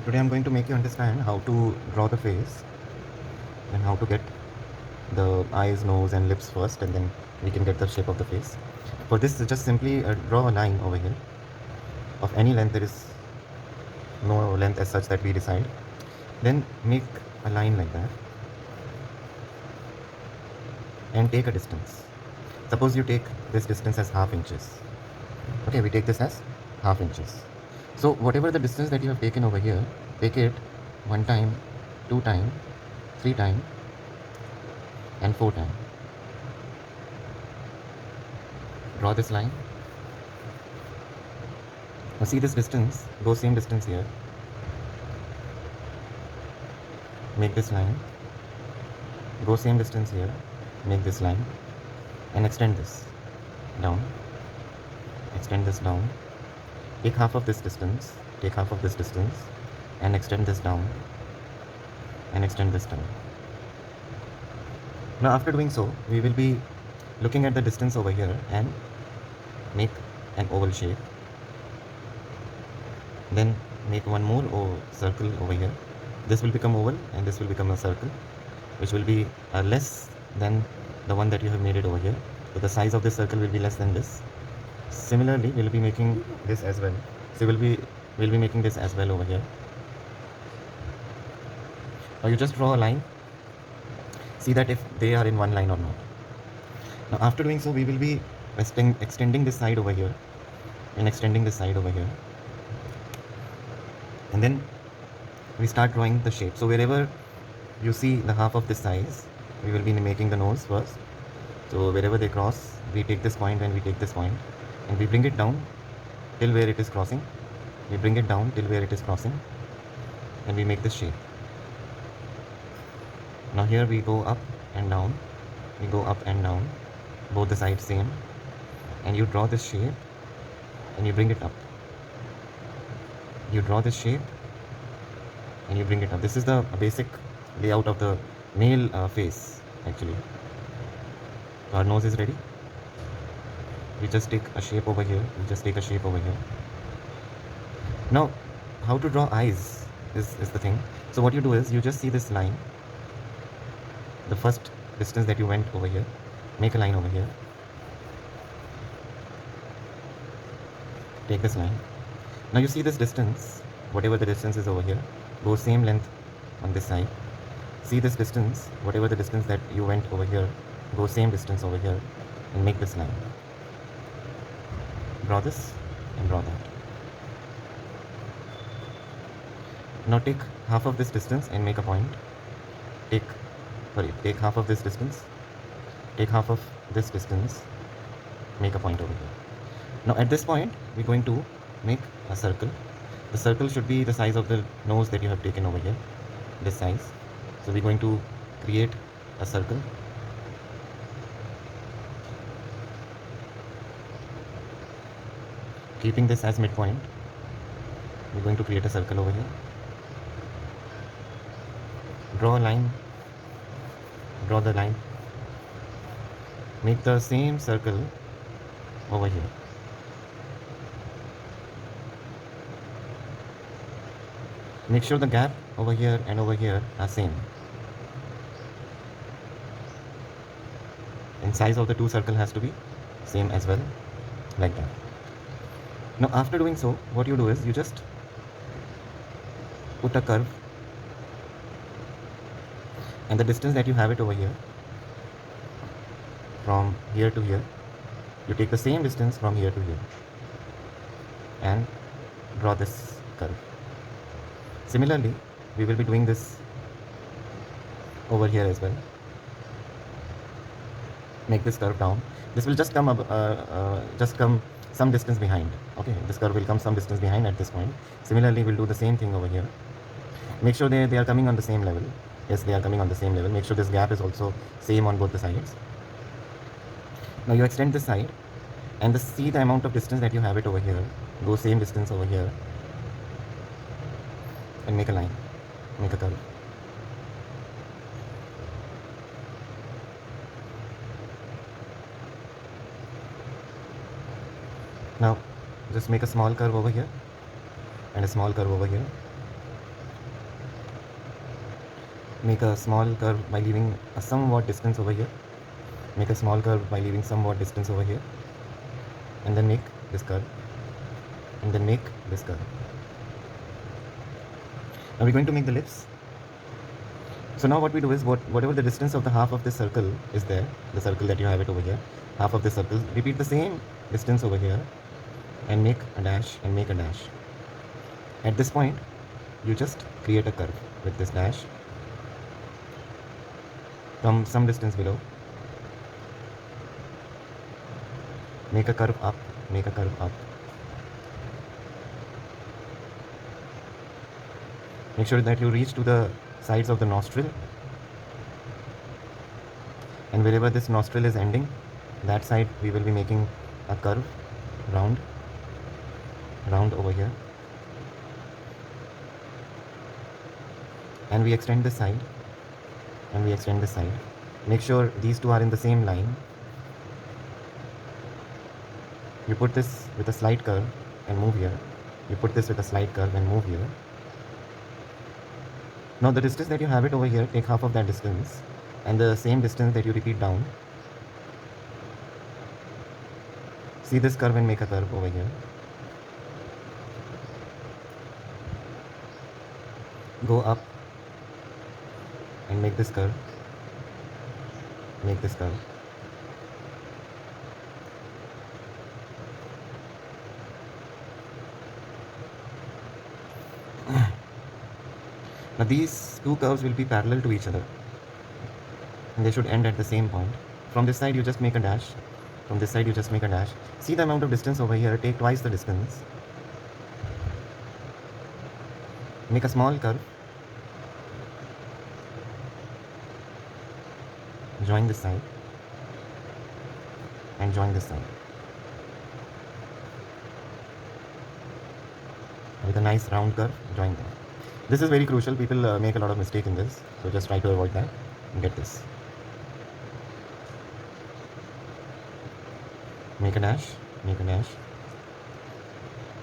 Today I'm going to make you understand how to draw the face and how to get the eyes, nose and lips first, and then we can get the shape of the face. For this, just simply draw a line over here of any length. There is no length as such that we decide. Then make a line like that and take a distance. Suppose you take this distance as half inches. Okay, we take this as half inches. So whatever the distance that you have taken over here, take it one time, two time, three time and four time. Draw this line. Now see this distance, go same distance here. Make this line. Go same distance here. Make this line and extend this down. Extend this down. Take half of this distance. Take half of this distance and extend this down and extend this down. Now after doing so, we will be looking at the distance over here and make an oval shape. Then make one more circle over here. This will become oval and this will become a circle, which will be less than the one that you have made it over here. So the size of this circle will be less than this. Similarly, we'll be making this as well. So we'll be making this as well over here. Now you just draw a line. See that if they are in one line or not. Now after doing so, we will be extending this side over here and extending this side over here. And then we start drawing the shape. So wherever you see the half of this size, we will be making the nose first. So wherever they cross, we take this point and we take this point and we bring it down till where it is crossing. We bring it down till where it is crossing and we make this shape. Now here we go up and down. We go up and down, both the sides same, and you draw this shape and you bring it up. You draw this shape and you bring it up. This is the basic layout of the male face actually. So our nose is ready. We just take a shape over here. We just take a shape over here. Now, how to draw eyes is the thing. So what you do is you just see this line, the first distance that you went over here, make a line over here. Take this line. Now you see this distance, whatever the distance is over here, go same length on this side. See this distance, whatever the distance that you went over here, go same distance over here and make this line. Draw this and draw that. Now take half of this distance and make a point. Take half of this distance, take half of this distance, make a point over here. Now at this point, we're going to make a circle. The circle should be the size of the nose that you have taken over here, this size. So we're going to create a circle. Keeping this as midpoint, we're going to create a circle over here. Draw a line, draw the line, make the same circle over here. Make sure the gap over here and over here are same. And size of the two circle has to be same as well, like that. Now after doing so, what you do is you just put a curve and the distance that you have it over here, from here to here, you take the same distance from here to here and draw this curve. Similarly, we will be doing this over here as well. Make this curve down. This will just come some distance behind. Okay, this curve will come some distance behind at this point. Similarly, we'll do the same thing over here. Make sure they are coming on the same level. Yes, they are coming on the same level. Make sure this gap is also same on both the sides. Now you extend this side and see the amount of distance that you have it over here. Go same distance over here and make a line, make a curve. Now just make a small curve over here and a small curve over here. Make a small curve by leaving a somewhat distance over here. Make a small curve by leaving somewhat distance over here. And then make this curve. And then make this curve. Now we're going to make the lips. So now what we do is, whatever the distance of the half of this circle is there, the circle that you have it over here, half of this circle, repeat the same distance over here and make a dash and make a dash. At this point, you just create a curve with this dash from some distance below. Make a curve up, make a curve up. Make sure that you reach to the sides of the nostril, and wherever this nostril is ending, that side we will be making a curve round over here, and we extend this side and we extend this side. Make sure these two are in the same line. You put this with a slight curve and move here. You put this with a slight curve and move here. Now the distance that you have it over here, take half of that distance and the same distance that you repeat down. See this curve and make a curve over here. Go up and make this curve. Make this curve. Now these two curves will be parallel to each other and they should end at the same point. From this side you just make a dash. From this side you just make a dash. See the amount of distance over here, take twice the distance. Make a small curve. Join this side and join this side. With a nice round curve, join them. This is very crucial. People make a lot of mistake in this, so just try to avoid that and get this. Make a dash, make a dash.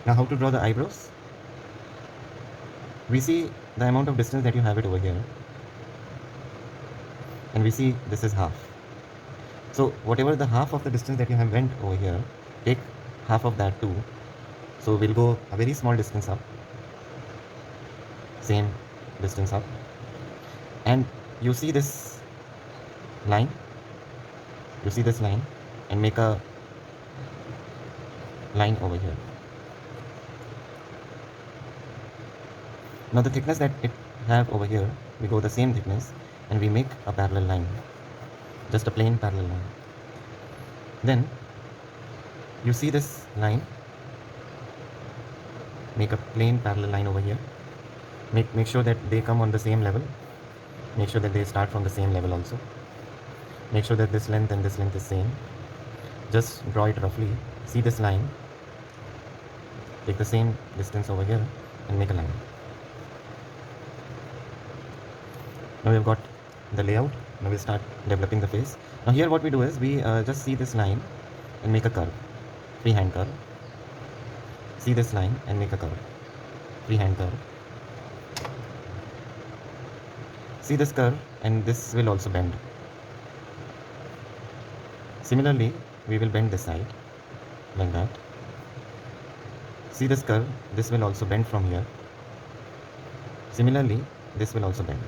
Now how to draw the eyebrows? We see the amount of distance that you have it over here, and we see this is half. So whatever the half of the distance that you have went over here, take half of that too. So we'll go a very small distance up, same distance up, and you see this line, you see this line, and make a line over here. Now the thickness that it have over here, we go the same thickness and we make a parallel line, just a plain parallel line. Then you see this line, make a plain parallel line over here. Make sure that they come on the same level. Make sure that they start from the same level also. Make sure that this length and this length is same. Just draw it roughly. See this line. Take the same distance over here and make a line. Now we've got the layout. Now we'll start developing the face. Now here what we do is we just see this line and make a curve, freehand curve. See this line and make a curve, freehand curve. See this curve and this will also bend. Similarly, we will bend this side like that. See this curve, this will also bend from here. Similarly, this will also bend.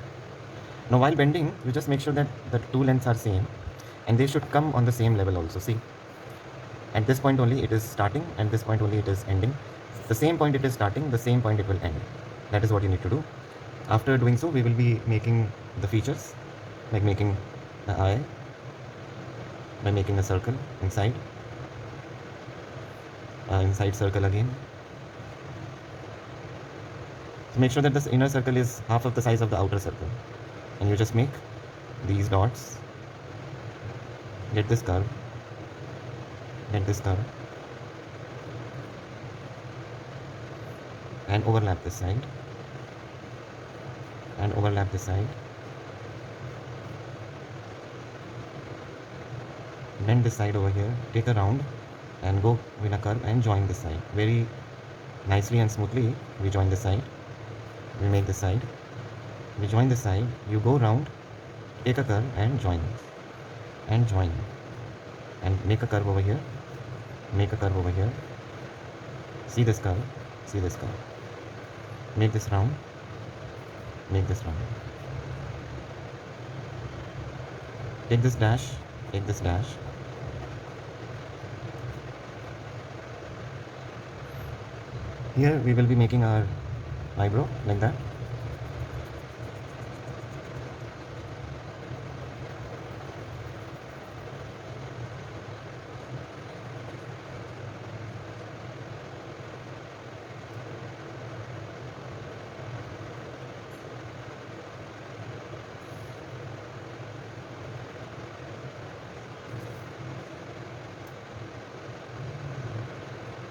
Now while bending, you just make sure that the two lengths are same and they should come on the same level also. See, at this point only it is starting and this point only it is ending. The same point it is starting, the same point it will end. That is what you need to do. After doing so, we will be making the features, like making the eye, by making a circle inside, inside circle again. So make sure that this inner circle is half of the size of the outer circle, and you just make these dots, get this curve, and overlap this side, and overlap this side. Bend this side over here, take a round and go with a curve and join this side. Very nicely and smoothly we join this side. We make this side We join this side, you go round, take a curve and join, and join, and make a curve over here, make a curve over here, see this curve, see this curve, make this round, make this round, take this dash, take this dash, here we will be making our eyebrow like that.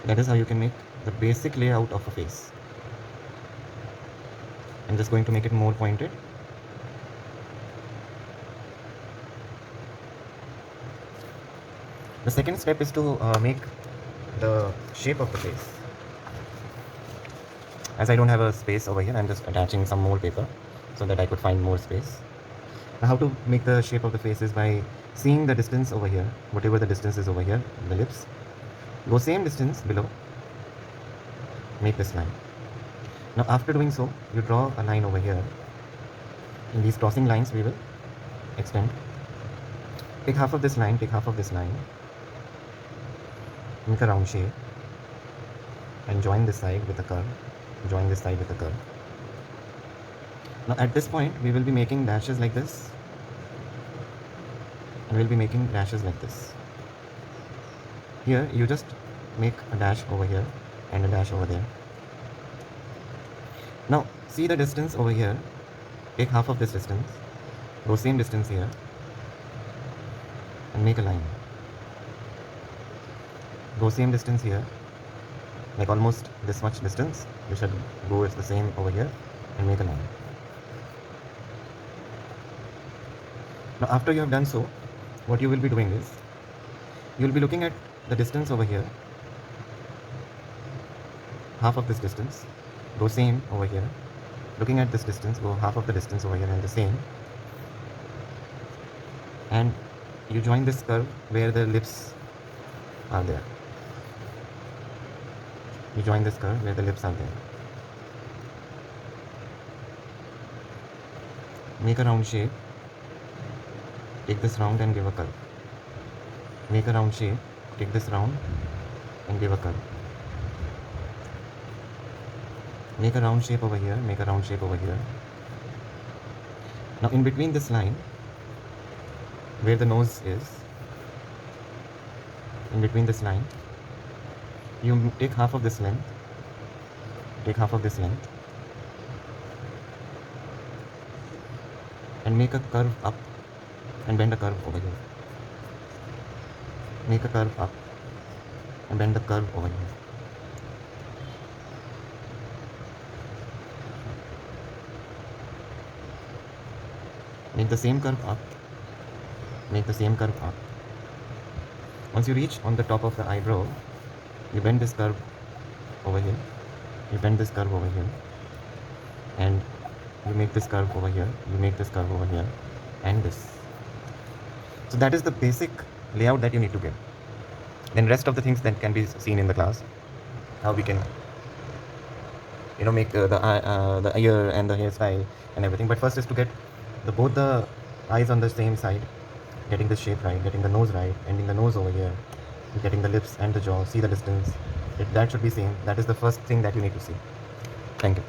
That is how you can make the basic layout of a face. I'm just going to make it more pointed. The second step is to make the shape of the face. As I don't have a space over here, I'm just attaching some more paper so that I could find more space. Now how to make the shape of the face is by seeing the distance over here, whatever the distance is over here, the lips. Go same distance below, make this line. Now after doing so, you draw a line over here. In these crossing lines we will extend. Take half of this line, take half of this line, make a round shape and join this side with a curve, join this side with a curve. Now at this point we will be making dashes like this, and we'll be making dashes like this. Here you just make a dash over here and a dash over there. Now see the distance over here, take half of this distance, go same distance here and make a line. Go same distance here, like almost this much distance, you should go with the same over here and make a line. Now after you have done so, what you will be doing is, you will be looking at the distance over here, half of this distance, go same over here, looking at this distance, go half of the distance over here and the same, and you join this curve where the lips are there. You join this curve where the lips are there. Make a round shape, take this round and give a curve. Make a round shape, take this round and give a curve. Make a round shape over here, make a round shape over here. Now in between this line, where the nose is, in between this line, you take half of this length, take half of this length and make a curve up and bend a curve over here. Make a curve up and bend the curve over here. Make the same curve up, make the same curve up. Once you reach on the top of the eyebrow, you bend this curve over here, you bend this curve over here, and you make this curve over here, you make this curve over here, and this. So that is the basic layout that you need to get. Then rest of the things that can be seen in the class, how we can make the ear and the hairstyle and everything. But first is to get both the eyes on the same side, getting the shape right, getting the nose right, ending the nose over here, getting the lips and the jaw, see the distance. That should be same. That is the first thing that you need to see. Thank you.